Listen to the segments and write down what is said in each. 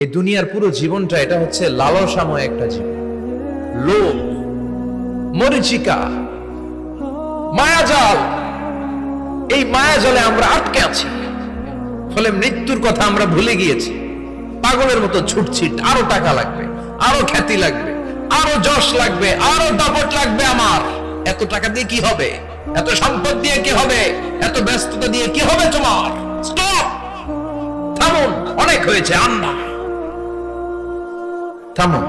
এই দুনিয়ার পুরো জীবনটা এটা হচ্ছে লালসাময় একটা জীবন, লোভ, মরিচিকা, মায়াজাল। এই মায়াজালে আমরা আটকে আছি, ফলে মৃত্যুর কথা আমরা ভুলে গিয়েছি। পাগলের মতো ছুটছি, আরো টাকা লাগবে, আরো খ্যাতি লাগবে, আরো যশ লাগবে, আরো দাপট লাগবে। আমার এত টাকা দিয়ে কি হবে? এত সম্পদ দিয়ে কি হবে? এত ব্যস্ততা দিয়ে কি হবে তোমার? স্টপ, থামুন, অনেক হয়েছে। আন্না, থামুন,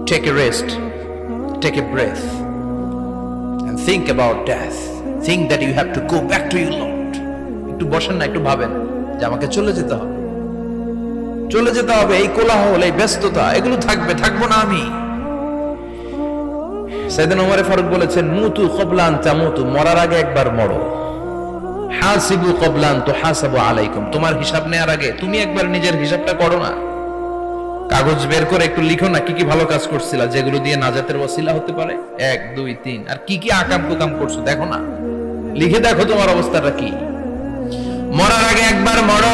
take a rest, take a breath and think about death. Think that you have to go back to your Lord. একটু বসেন না, একটু ভাবেন যে আমাকে চলে যেতে হবে, চলে যেতে হবে। এই কোলাহল, এই ব্যস্ততা, এগুলো থাকবে, থাকবো না আমি। সাইয়েদনা ওমর ফারুক বলেছেন, মুতু ক্বাবলা আন তামুতু, মরার আগে একবার মরো। হাসিবু ক্বাবলা আন তুহাসাবু আলাইকুম, তোমার হিসাব নেওয়ার আগে তুমি একবার নিজের হিসাবটা করো না। কাগজ বের করে একটু লিখো না কি কি ভালো কাজ করছিলা, যেগুলো দিয়ে নাজাতের ওসিলা হতে পারে। 1 2 3, আর কি কি আকাম কুকাম করছো দেখো না, লিখে দেখো তোমার অবস্থাটা কি। মরার আগে একবার মরো।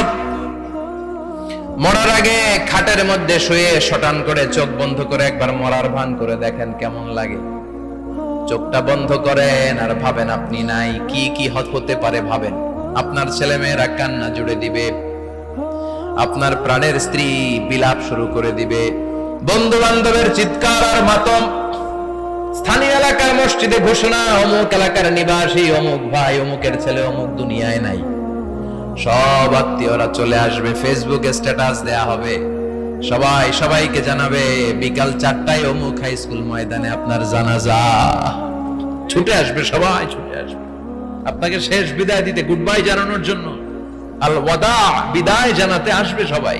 মরার আগে খাটের মধ্যে শুয়ে শটান করে চোখ বন্ধ করে একবার মরার ভান করে দেখেন কেমন লাগে। চোখটা বন্ধ করেন আর ভাবেন আপনি নাই, কি কি হতে পারে ভাবেন। আপনার ছেলে মেয়েরা কান্না জুড়ে দিবে, আপনার প্রাণের স্ত্রী বিলাপ শুরু করে দিবে, বন্ধু বান্ধবের চিৎকার আর মাতম, স্থানীয় এলাকার মসজিদে ঘোষণা, অমুক এলাকার নিবাসী অমুক ভাই অমুকের ছেলে অমুক দুনিয়ায় নাই। সব আত্মীয়রা চলে আসবে, ফেসবুকে স্ট্যাটাস দেয়া হবে, সবাই সবাইকে জানাবে বিকাল 4টায় অমুক হাই স্কুল ময়দানে আপনার জানাজা। ছুটে আসবে, সবাই ছুটে আসবে আপনাকে শেষ বিদায় দিতে, গুড বাই জানানোর জন্য, আল ওয়াদা, বিদায় জানাতে আসবে সবাই।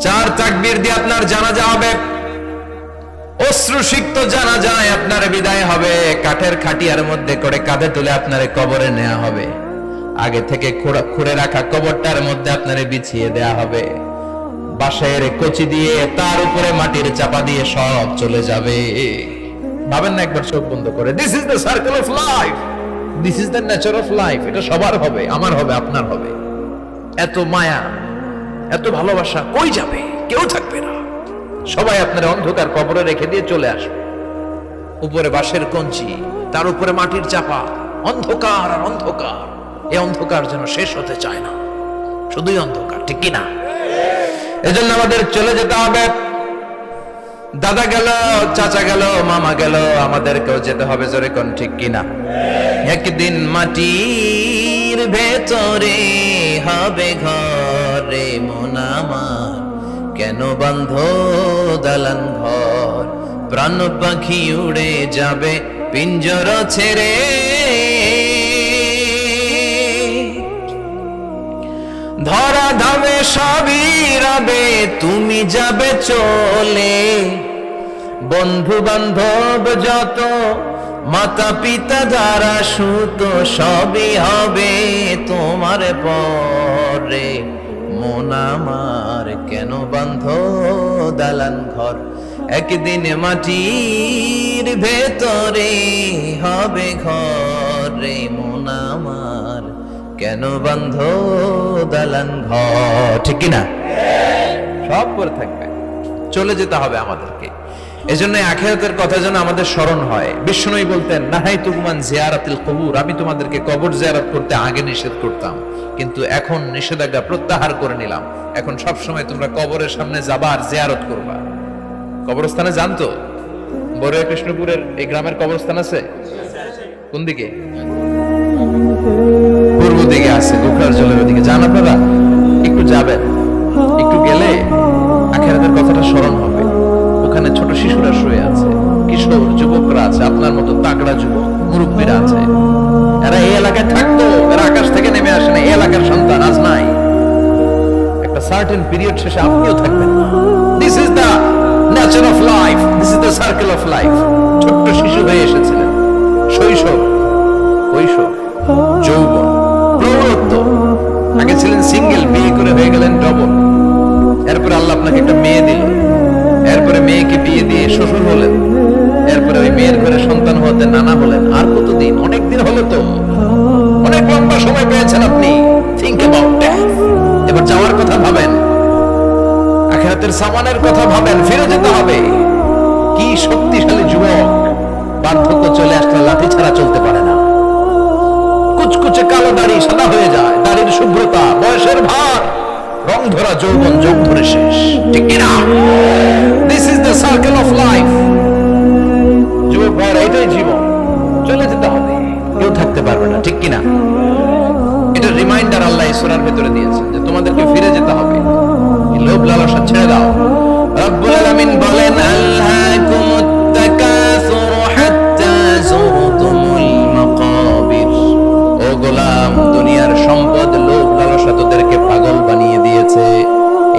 4 তাকবীর দিয়ে আপনার জানাজা হবে, অশ্রুসিক্ত জানাজায় আপনার বিদায় হবে। কাঠের খাটিয়ার মধ্যে করে কাঁধে তুলে আপনার কবরে নেওয়া হবে। আগে থেকে খুঁড়ে রাখা কবরটার মধ্যে আপনারে বিছিয়ে দেয়া হবে। বাঁশের কচি দিয়ে তার উপরে মাটির চাপা দিয়ে সব চলে যাবে। ভাবেন না একবার চোখ বন্ধ করে, this is the circle of life, this is the nature of life. এটা সবার হবে, আমার হবে, আপনার হবে। এত মায়া, এত ভালোবাসা কই যাবে? কেউ থাকবে না, সবাই আপনার অন্ধকার কবরে রেখে দিয়ে চলে আসবে। উপরে বাঁশের কঞ্চি, তার উপরে মাটির চাপা, অন্ধকার আর অন্ধকার। এই অন্ধকার যেন শেষ হতে চায় না, শুধুই অন্ধকার, ঠিক কিনা? এজন্য আমাদের চলে যেতে হবে। দাদা গেল, চাচা গেল, মামা গেল, আমাদেরকেও যেতে হবে, জোরে কোন ঠিক কিনা? একদিন মাটির ভেতরে হবে ঘরে মন আমার, কেন বান্ধ দালান ঘর? প্রাণ পাখি উড়ে যাবে পিঞ্জর ছেড়ে, ধরা ধামে সবই রবে, তুমি যাবে চলে। বন্ধু বান্ধব যত, মাতা পিতা যারা সুত, সবই হবে তোমার পরে। মন আমার কেন বান্ধ দালান ঘর? একদিন মাটির ভেতরে হবে ঘরে মন আমার, কেন বান্ধ দালান ঘর? ঠিক কিনা? সব করে থাকবে, চলে যেতে হবে আমাদেরকে। এজন্য আখিরাতের কথা যেন আমাদের স্মরণ হয়। বিষ্ণুই বলতেন, নাহাইতুকুমান জিয়ারাতিল কবুর, আমি তোমাদেরকে কবর জিয়ারত করতে আগে নিষেধ করতাম, কিন্তু এখন নিষেধাজ্ঞা প্রত্যাহার করে নিলাম। এখন সব সময় তোমরা কবরের সামনে যাবা আর জিয়ারত করবা। কবরস্থানে জানতো বড়ুয়া কৃষ্ণপুরের এই গ্রামের কবরস্থান আছে কোন দিকে? পূর্ব দিকে আছে, গোখরার জলের ওদিকে। যান আপনারা, একটু যাবেন, একটু গেলে আখিরাতের কথাটা স্মরণ হবে। ওখানে ছোট শিশুরা শুয়ে আছে, কিশোর যুবকরা আছে, আপনার মতো তাগড়া যুবক মুরব্বীরা আছে। এরা এই এলাকায় থাকতো, এরা আকাশ থেকে নেমে আসে না, এই এলাকার সন্তান আজ নাই। একটা সার্টেন পিরিয়ড শেষে আপনিও থাকবেন না। This is the nature of life, this is the circle of life. ছোট্ট শিশু হয়ে এসেছিলেন, শৈশব, কৈশোর, যৌবন, প্রৌঢ়ত্ব। আগে ছিলেন সিঙ্গেল, বিয়ে করে হয়ে গেলেন ডবল। এরপরে আল্লাহ আপনাকে একটা মেয়ে দিল, এরপরে মেয়েকে বিয়ে দিয়ে শ্বশুর হলেন, এরপরে ওই মেয়ের ঘরে সন্তান হতে নানা হলেন। আর কতদিন? অনেক দিন হলো তো, অনেক লম্বা সময় পেয়েছেন আপনি। Think about that. এবার যাওয়ার কথা ভাবেন। আখিরাতের সামানের কথা ভাবেন, ফিরে যেতে হবে। কি শক্তিশালী যুবক, বার্ধক্য চলে আসলে লাঠি ছাড়া চলতে পারে না। কুচকুচে কালো দাড়ি সাদা হয়ে যায়, দাড়ির শুভ্রতা, বয়সের ভার, রং ধরা যৌবন যোগ ধরে শেষ, ঠিক কিনা? This is the circle of life. যুবক ভাইরা, এটাই জীবন, চলে যেতে হবে, কেউ থাকতে পারবে না, ঠিক কিনা? এটা রিমাইন্ডার আল্লাহ এই সূরার ভিতরে দিয়েছে যে তোমাদেরকে ফিরে যেতে হবে। লোভ লালসা ছেড়ে দাও। রব্বুল আলামিন বলেন, আল্লাকুমুত তাকাসুর হাত্তা যুরতুমুল মাকাবির। ও গোলাম, দুনিয়ার সম্পদ, লোভ লালসা তোদেরকে পাগল বানিয়ে দিয়েছে।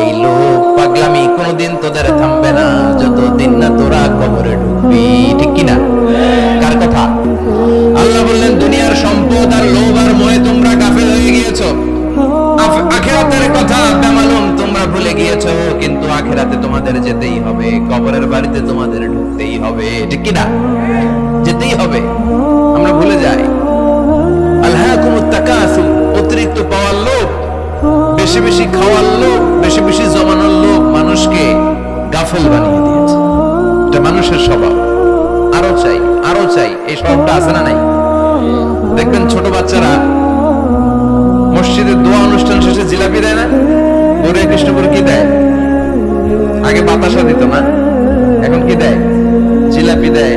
এই লোভ পাগলামি কোনোদিন তোদের থামবে না যতদিন না তোরা কবরে ঢুকবি, ঠিক কিনা? কার কথা? আল্লাহ বললেন, দুনিয়ার সম্পদ আর লোভ আর মোহে তোমরা গাফেল হয়ে গিয়েছো। আখিরাতের কথা বেমালুম তোমরা ভুলে গিয়েছো, কিন্তু আখিরাতে তোমাদের যেতেই হবে, কবরের বাড়িতে তোমাদের ঢুকতেই হবে, ঠিক কিনা? যেতেই হবে, আমরা ভুলে যাই। আলহাকুমুত তাকাসুর, অতিরিক্ত পাওয়ার লোভ, বেশি বেশি খাওয়ার লোভ, বেশি বেশি জমানোর লোভ মানুষকে গাফেল বানিয়ে দিয়েছে। এটা মানুষের স্বভাব, আরো চাই আরো চাই, এই স্বভাবটা আছে না নাই? দেখবেন ছোট বাচ্চারা মসজিদের দোয়া অনুষ্ঠান শেষে জিলাপি দেয় না? হরে কৃষ্ণ করে কি দেয়? আগে বাতাসা দিত না, এখন কি দেয়? জিলাপি দেয়,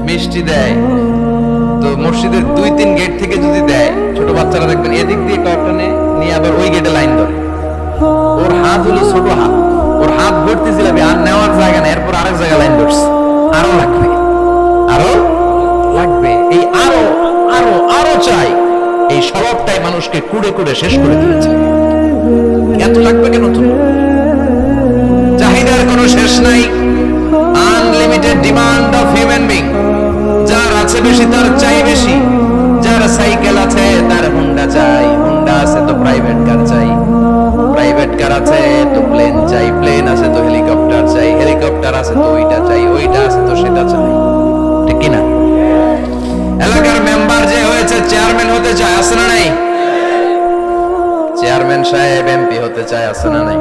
মিষ্টি দেয়। তো মসজিদের 2-3 গেট থেকে যদি দেয়, ছোট বাচ্চারা দেখবেন এদিক দিয়ে কয়েকটা নিয়ে আবার ওই গেটে লাইন ধরে। ওর হাত হলো ছোট হাত, ওর হাত ভর্তি জিলাপি, আর নেওয়ার জায়গা না, এরপর আরেক জায়গায় লাইন ধরছে, আরো লাগবে আরো লাগবে, এই আরো আরো আরো চাই। এই স্বভাবটাই মানুষকে কুড়ে কুড়ে শেষ করে দিয়েছে। এত লাগবে কেন? তুমি চাহিদার কোনো শেষ নাই, unlimited demand of human being. যার আছে বেশি তার চাই বেশি, যার সাইকেল আছে তার হুন্ডা চাই, হুন্ডা আছে তো প্রাইভেট কার চাই, প্রাইভেট কার আছে তো প্লেন চাই, প্লেন আছে তো হেলিকপ্টার চাই, হেলিকপ্টার আছে তো ওইটা চাই, ওইটা আছে তো সেটা চাই, ঠিক কিনা? এলাকার মেম্বার যে হয়েছে চেয়ারম্যান হতে চায়, আছে না নাই? চেয়ারম্যান সাহেব এমপি হতে চায়, আছে না নাই?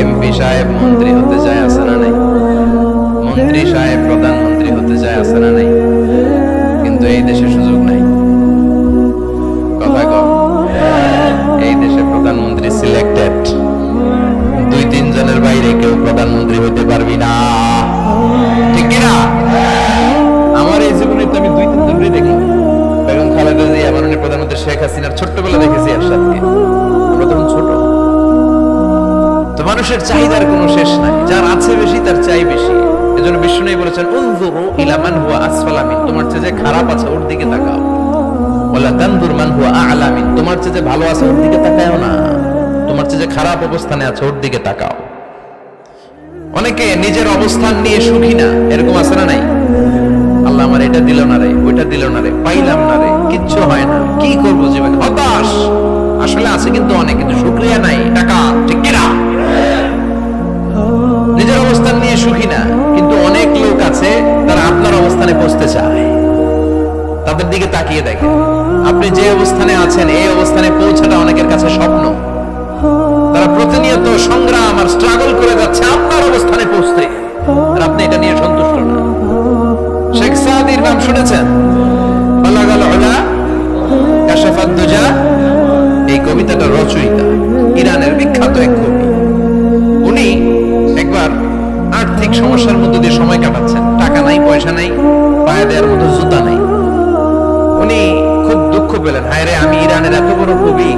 এমপি সাহেব মন্ত্রী হতে চায়, আছে না নাই? মন্ত্রী সাহেব প্রধানমন্ত্রী হতে চায়, আছে না নাই? কিন্তু এই দেশে সুযোগ নাই। কথা কম, এই দেশে প্রধানমন্ত্রী সিলেক্টেড, 2-3 জনের বাইরে কেউ প্রধানমন্ত্রী হতে পারবি না, ঠিক কিনা? আমার এই জীবনে তো আমি 2-3 জনই দেখলাম। বেগম খালেদা জিয়া, মাননীয় প্রধানমন্ত্রী শেখ হাসিনার ছোট্টবেলা দেখেছি এরশাদকে, আমরা তখন ছোট। তো মানুষের চাহিদার কোনো শেষ নাই, যার আছে বেশি তার চাই বেশি। এজন্য বিষ্ণু বলেছেন, উনজুরু ইলা মান হুয়া আসফালা মিন, তোমার চেয়ে যে খারাপ আছে ওর দিকে তাকাও। ওয়ালা তানজুর মান হুয়া আ'লা মিন, তোমার চেয়ে যে ভালো আছে ওর দিকে তাকাও না, তোমার চেয়ে যে খারাপ অবস্থানে আছে ওর দিকে তাকাও। অনেকে নিজের অবস্থান নিয়ে সুখী না, এরকম আছে না নাই? আল্লাহ আমার এটা দিল না রে, ওইটা দিল না রে, পাইলাম না রে, কিচ্ছু হয় না, কি করবো জীবনে, হতাশ। আসলে আছে কিন্তু অনেক, কিন্তু শুকরিয়া নাই, টাকা, ঠিক কিনা? নিজের অবস্থান নিয়ে সুখী না, কিন্তু অনেক লোক আছে তারা আপনার অবস্থানে পৌঁছতে চায়। তাদের দিকে তাকিয়ে দেখেন, আপনি যে অবস্থানে আছেন এই অবস্থানে পৌঁছাটা অনেকের কাছে স্বপ্ন। তারা প্রতিনিয়ত সংগ্রাম আর স্ট্রাগল করে যাচ্ছে আপনার অবস্থানে পৌঁছতে, আর আপনি এটা নিয়ে সন্তুষ্ট না। শেখ সাদির নাম শুনেছেন? বালাগাল উলা কাশাফাত দুজা, এই কবিতাটা রচয়িতা, ইরানের বিখ্যাত এক কবি। উনি একবার আর্থিক সমস্যার মধ্যে দিয়ে সময় কাটাচ্ছেন, টাকা নাই, পয়সা নাই, পায়ে দেওয়ার মতো জুতা নাই। উনি খুব দুঃখ পেলেন, হায় রে, আমি ইরানের এত বড় কবি,